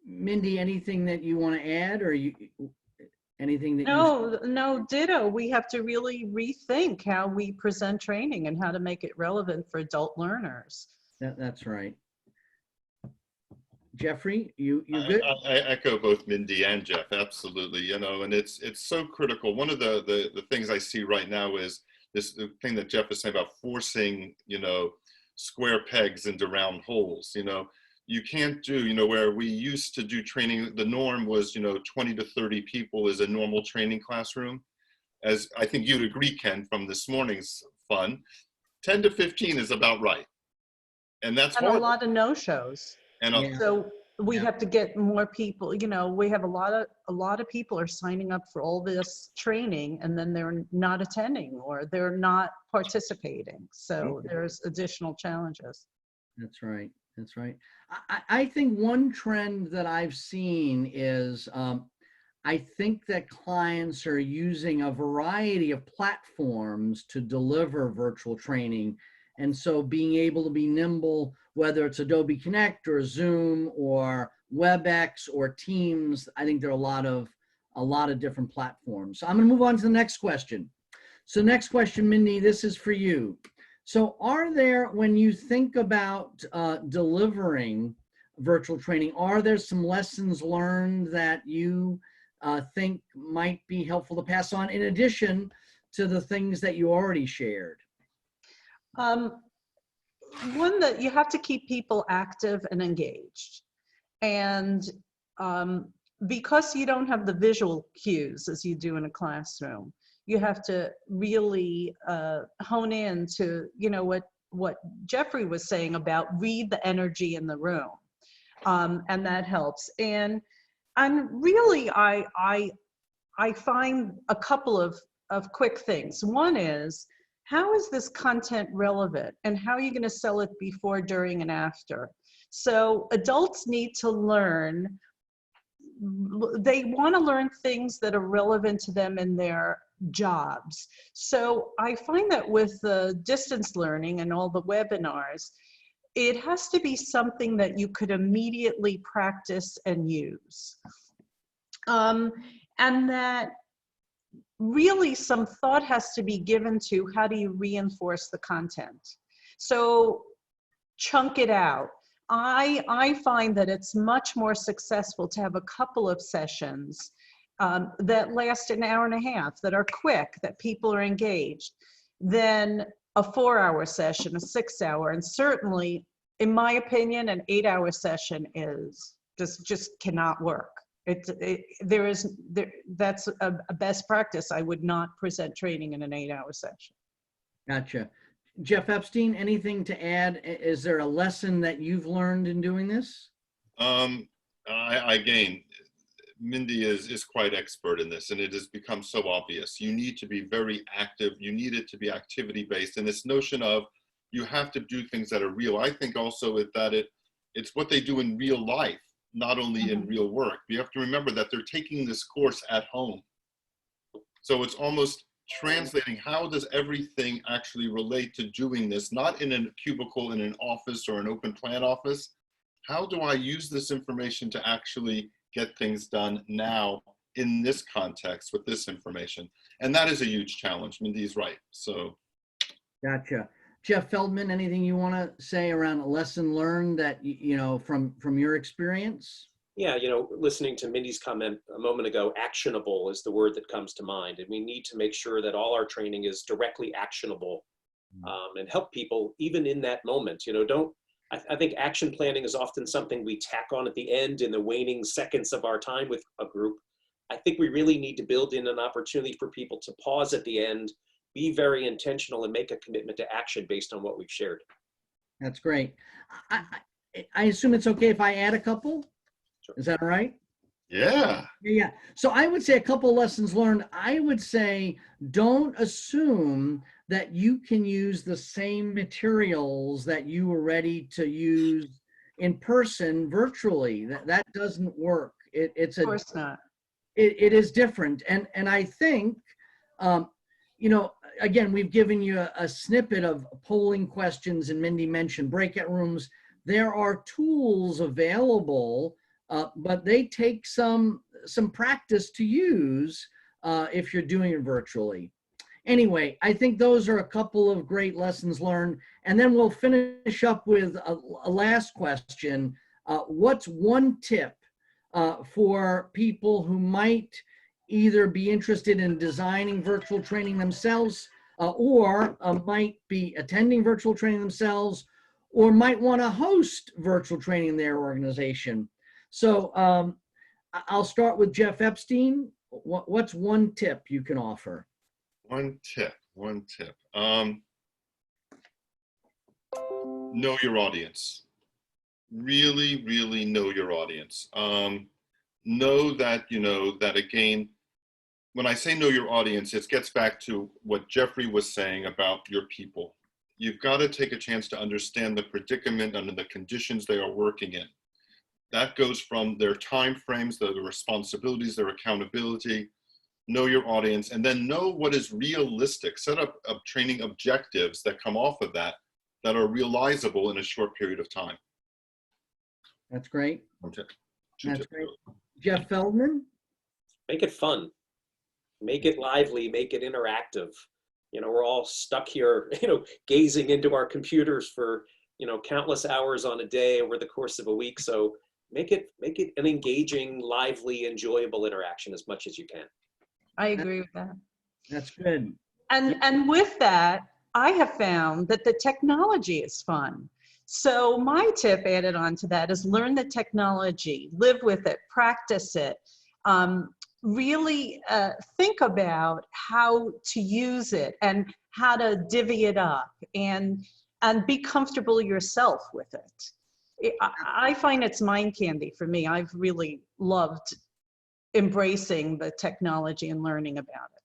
Mindy, anything that you want to add, or anything that No, ditto. We have to really rethink how we present training and how to make it relevant for adult learners. That's right. Jeffrey, you good? I echo both Mindy and Jeff, absolutely. And it's so critical. One of the things I see right now is the thing that Jeff is saying about forcing, square pegs into round holes. You can't do, where we used to do training, the norm was, 20 to 30 people is a normal training classroom. As I think you'd agree, Ken, from this morning's fun, 10 to 15 is about right. And that's a lot of no-shows. And so we have to get more people. We have a lot of people are signing up for all this training, and then they're not attending or they're not participating. So there's additional challenges. That's right. That's right. I think one trend that I've seen is I think that clients are using a variety of platforms to deliver virtual training. And so being able to be nimble, whether it's Adobe Connect or Zoom or WebEx or Teams, I think there are a lot of different platforms. So I'm going to move on to the next question. So next question, Mindy, this is for you. So are there, when you think about delivering virtual training. Are there some lessons learned that you think might be helpful to pass on in addition to the things that you already shared? One, that you have to keep people active and engaged. And because you don't have the visual cues as you do in a classroom, you have to really hone in to, you know, what Jeffrey was saying about read the energy in the room. And that helps. And really, I find a couple of quick things. One is, how is this content relevant, and how are you going to sell it before, during, and after? So adults need to learn, they want to learn things that are relevant to them in their jobs. So I find that with the distance learning and all the webinars, it has to be something that you could immediately practice and use. And that really some thought has to be given to how do you reinforce the content. So chunk it out. I find that it's much more successful to have a couple of sessions that last an hour and a half, that are quick, that people are engaged, than a 4-hour session, a 6-hour, and certainly, in my opinion, an 8-hour session is just cannot work. That's a best practice. I would not present training in an 8-hour session. Gotcha. Jeff Epstein, anything to add? Is there a lesson that you've learned in doing this? Again, Mindy is quite expert in this, and it has become so obvious. You need to be very active. You need it to be activity-based. And this notion of you have to do things that are real, I think also that it's what they do in real life, not only in real work. You have to remember that they're taking this course at home. So it's almost translating, how does everything actually relate to doing this, not in a cubicle in an office or an open plan office. How do I use this information to actually get things done now in this context with this information? And that is a huge challenge. Mindy's right. So. Gotcha. Jeff Feldman, anything you want to say around a lesson learned that, you know, from your experience? Yeah, you know, listening to Mindy's comment a moment ago, actionable is the word that comes to mind. And we need to make sure that all our training is directly actionable and help people even in that moment. You know, I think action planning is often something we tack on at the end in the waning seconds of our time with a group. I think we really need to build in an opportunity for people to pause at the end, be very intentional, and make a commitment to action based on what we've shared. That's great. I assume it's okay if I add a couple? Sure. Is that all right? Yeah. Yeah. So I would say a couple of lessons learned. I would say don't assume that you can use the same materials that you were ready to use in person virtually. That doesn't work. It's Of course not. It is different. And I think, you know, again, we've given you a snippet of polling questions, and Mindy mentioned breakout rooms. There are tools available, but they take some practice to use if you're doing it virtually. Anyway, I think those are a couple of great lessons learned. And then we'll finish up with a last question. What's one tip for people who might either be interested in designing virtual training themselves or might be attending virtual training themselves, or might want to host virtual training in their organization? So I'll start with Jeff Epstein. What's one tip you can offer? One tip. Know your audience. Really, really know your audience. Know that, you know, that again, when I say know your audience, it gets back to what Jeffrey was saying about your people. You've got to take a chance to understand the predicament under the conditions they are working in. That goes from their time frames, the responsibilities, their accountability. Know your audience, and then know what is realistic. Set up training objectives that come off of that are realizable in a short period of time. That's great. Okay. That's great. Jeff Feldman? Make it fun. Make it lively, make it interactive. You know, we're all stuck here, you know, gazing into our computers for, countless hours on a day over the course of a week. So make it an engaging, lively, enjoyable interaction as much as you can. I agree with that. That's good. And with that, I have found that the technology is fun. So my tip added on to that is learn the technology, live with it, practice it. Really think about how to use it and how to divvy it up and be comfortable yourself with it. I find it's mind candy for me. I've really loved embracing the technology and learning about it.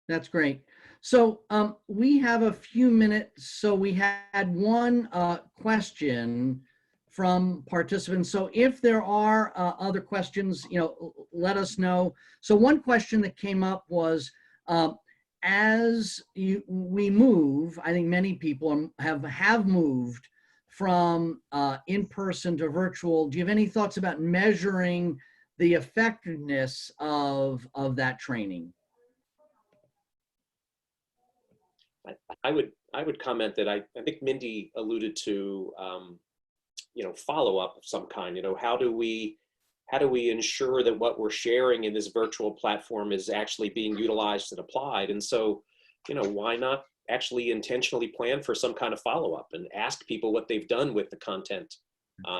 That's great. So we have a few minutes. So we had one question from participants. So if there are other questions, let us know. So one question that came up was, as we move, I think many people have moved from in-person to virtual. Do you have any thoughts about measuring the effectiveness of that training? I would comment that I think Mindy alluded to follow-up of some kind. How do we ensure that what we're sharing in this virtual platform is actually being utilized and applied? And so, why not actually intentionally plan for some kind of follow-up and ask people what they've done with the content,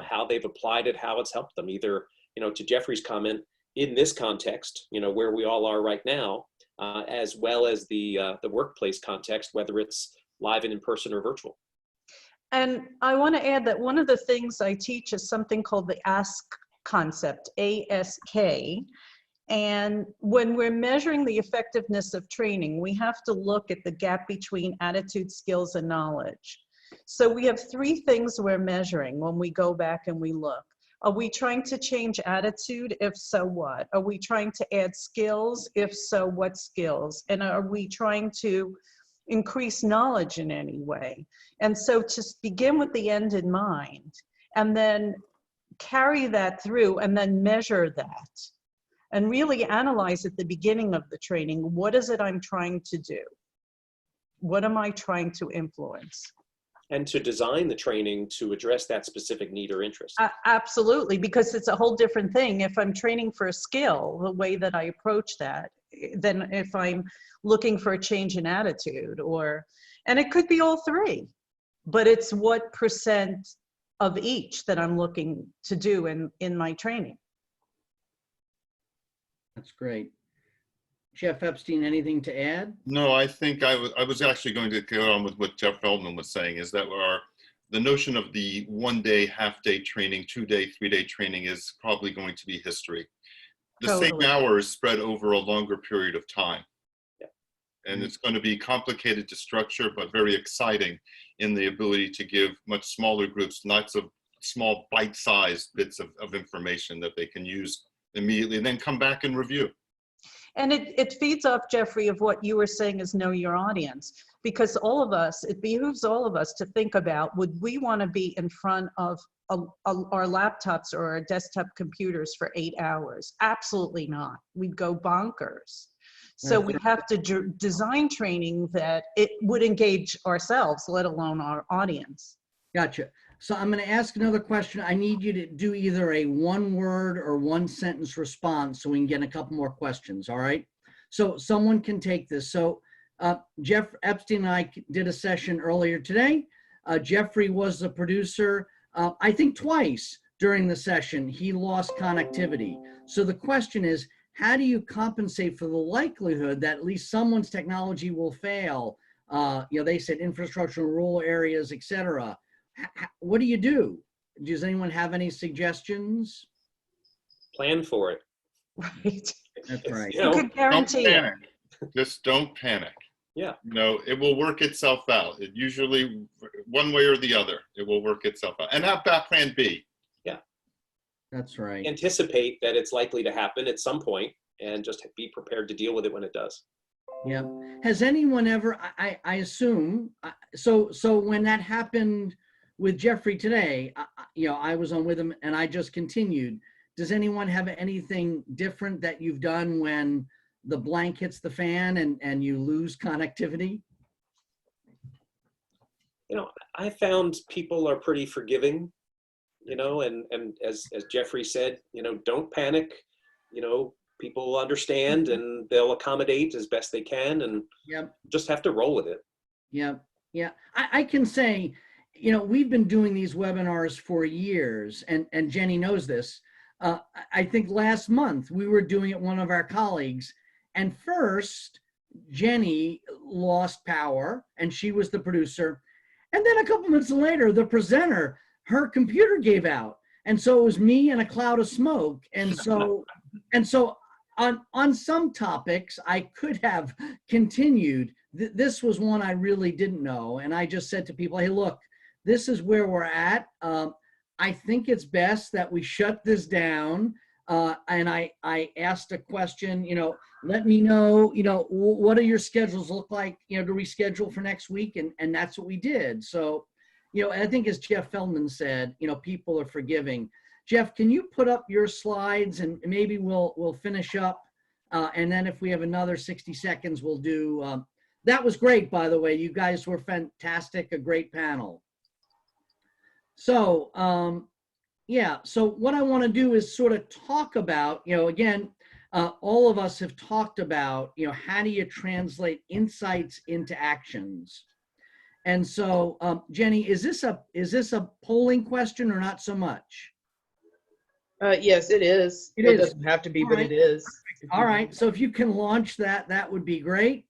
how they've applied it, how it's helped them, either, to Jeffrey's comment, in this context, where we all are right now, as well as the workplace context, whether it's live and in person or virtual. And I want to add that one of the things I teach is something called the ASK concept, ASK. And when we're measuring the effectiveness of training, we have to look at the gap between attitude, skills, and knowledge. So we have 3 things we're measuring when we go back and we look. Are we trying to change attitude? If so, what? Are we trying to add skills? If so, what skills? And are we trying to increase knowledge in any way? And so to begin with the end in mind, and then carry that through and then measure that. And really analyze at the beginning of the training, what is it I'm trying to do? What am I trying to influence? And to design the training to address that specific need or interest. Absolutely, because it's a whole different thing. If I'm training for a skill, the way that I approach that, than if I'm looking for a change in attitude, and it could be all 3, but it's what % of each that I'm looking to do in my training. That's great. Jeff Epstein, anything to add? No, I think I was actually going to go on with what Jeff Feldman was saying, is that the notion of the 1-day, half-day training, 2-day, 3-day training is probably going to be history. The Totally. same hours spread over a longer period of time. Yeah. And it's going to be complicated to structure, but very exciting in the ability to give much smaller groups lots of small bite-sized bits of information that they can use immediately and then come back and review. And it feeds off, Jeffrey, of what you were saying is know your audience, because it behooves all of us to think about, would we want to be in front of our laptops or our desktop computers for 8 hours? Absolutely not. We'd go bonkers. So we have to design training that it would engage ourselves, let alone our audience. Gotcha. So I'm going to ask another question. I need you to do either a 1-word or 1-sentence response so we can get a couple more questions. All right. So someone can take this. So Jeff Epstein and I did a session earlier today. Jeffrey was the producer. I think twice during the session, he lost connectivity. So the question is, how do you compensate for the likelihood that at least someone's technology will fail? They said infrastructure in rural areas, et cetera. What do you do? Does anyone have any suggestions? Plan for it. Right. That's right. You could guarantee Don't it. panic. Just don't panic. Yeah. It will work itself out. It usually, one way or the other, it will work itself out. And have that plan B. That's right. Anticipate that it's likely to happen at some point and just be prepared to deal with it when it does. Yeah. Has anyone ever, I assume, so when that happened with Jeffrey today, I was on with him and I just continued. Does anyone have anything different that you've done when the blank hits the fan and you lose connectivity? I found people are pretty forgiving, and as Jeffrey said, don't panic, people understand and they'll accommodate as best they can, and Yep. just have to roll with it. Yeah, yeah. I can say, we've been doing these webinars for years, and Jenny knows this. I think last month we were doing it, one of our colleagues, and first Jenny lost power and she was the producer. And then a couple minutes later, the presenter, her computer gave out. And so it was me and a cloud of smoke. And so on some topics, I could have continued. This was one I really didn't know. And I just said to people, hey, look, this is where we're at. I think it's best that we shut this down. And I asked a question, let me know, what do your schedules look like, to reschedule for next week? And that's what we did. So, I think as Jeff Feldman said, people are forgiving. Jeff, can you put up your slides and maybe we'll finish up. And then if we have another 60 seconds, we'll do, that was great, by the way. You guys were fantastic, a great panel. So, yeah, so what I want to do is sort of talk about, again, all of us have talked about, how do you translate insights into actions? And so, Jenny, is this a polling question or not so much? Yes, it is. It It is. doesn't have to be, All but right. it is. All right, so if you can launch that, that would be great.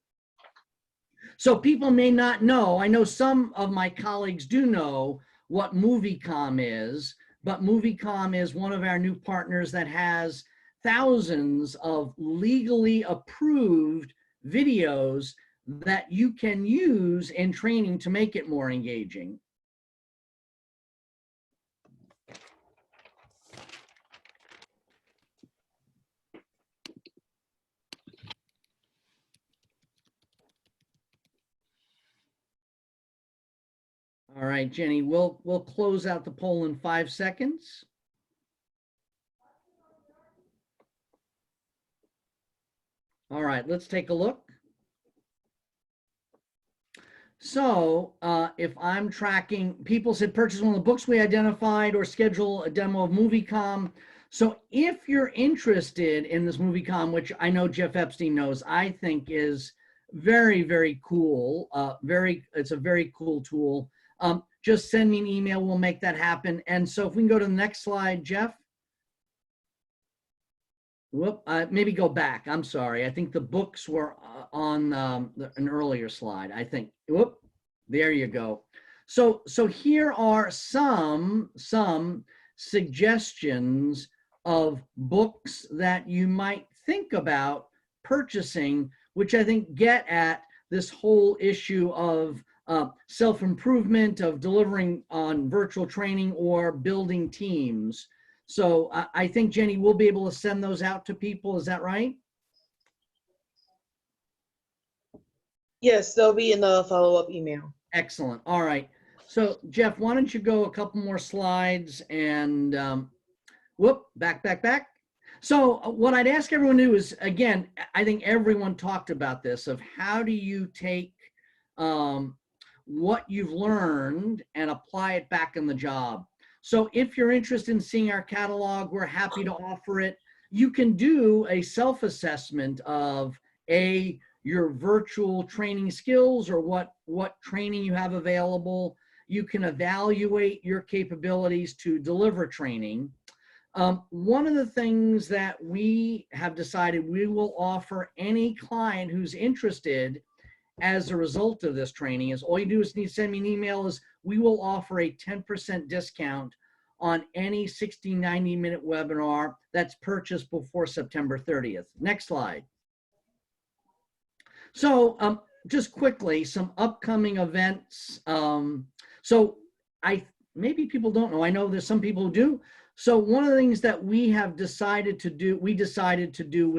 So people may not know, I know some of my colleagues do know what MovieCom is, but MovieCom is one of our new partners that has thousands of legally approved videos that you can use in training to make it more engaging. All right, Jenny, we'll close out the poll in 5 seconds. All right, let's take a look. So if I'm tracking, people said purchase one of the books we identified or schedule a demo of MovieCom. So if you're interested in this MovieCom, which I know Jeff Epstein knows, I think is very, very cool. It's a very cool tool. Just send me an email, we'll make that happen. And so if we can go to the next slide, Jeff. Whoop, maybe go back, I'm sorry. I think the books were on an earlier slide, I think. Whoop, there you go. So here are some suggestions of books that you might think about purchasing, which I think get at this whole issue of self-improvement, of delivering on virtual training or building teams. So I think, Jenny, we'll be able to send those out to people. Is that right? Yes, they'll be in the follow-up email. Excellent. All right. So Jeff, why don't you go a couple more slides and whoop, back. So what I'd ask everyone to do is, again, I think everyone talked about this, of how do you take what you've learned and apply it back in the job. So if you're interested in seeing our catalog, we're happy to offer it. You can do a self-assessment of your virtual training skills or what training you have available. You can evaluate your capabilities to deliver training. One of the things that we have decided we will offer any client who's interested as a result of this training is, all you do is need to send me an email, is we will offer a 10% discount on any 60, 90-minute webinar that's purchased before September 30th. Next slide. So just quickly, some upcoming events. So maybe people don't know, I know there's some people who do. So one of the things that we have decided to do, with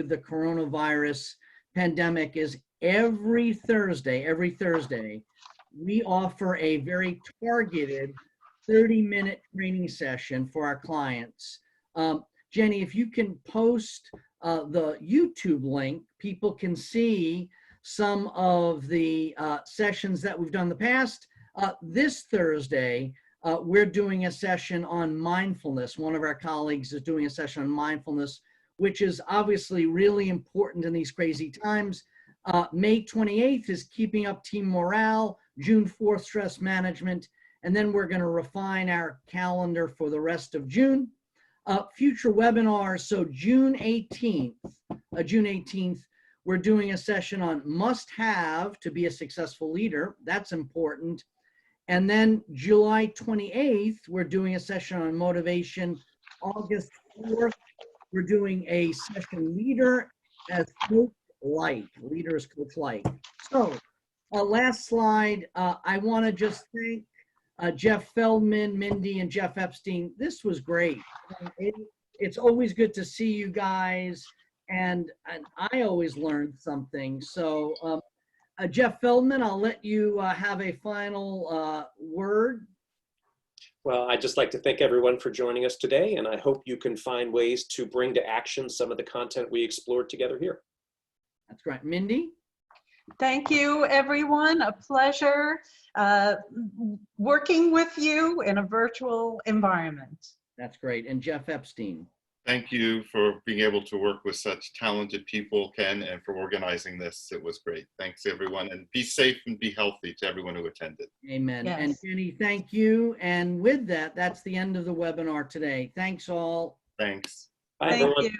the coronavirus pandemic is every Thursday, we offer a very targeted 30-minute training session for our clients. Jenny, if you can post the YouTube link, people can see some of the sessions that we've done in the past. This Thursday, we're doing a session on mindfulness. One of our colleagues is doing a session on mindfulness, which is obviously really important in these crazy times. May 28th is keeping up team morale, June 4th, stress management, and then we're going to refine our calendar for the rest of June. Future webinars, so June 18th, we're doing a session on must-have to be a successful leader. That's important. And then July 28th, we're doing a session on motivation. August 4th, we're doing a session leader as coach like, leader as coach like. So last slide, I want to just thank Jeff Feldman, Mindy, and Jeff Epstein. This was great. It's always good to see you guys, and I always learn something. So Jeff Feldman, I'll let you have a final word. Well, I'd just like to thank everyone for joining us today, and I hope you can find ways to bring to action some of the content we explored together here. That's great. Mindy? Thank you, everyone. A pleasure working with you in a virtual environment. That's great. And Jeff Epstein? Thank you for being able to work with such talented people, Ken, and for organizing this. It was great. Thanks, everyone. And be safe and be healthy to everyone who attended. Amen. Yes. And Jenny, thank you. And with that, that's the end of the webinar today. Thanks all. Thanks. Bye, Thank everyone. you.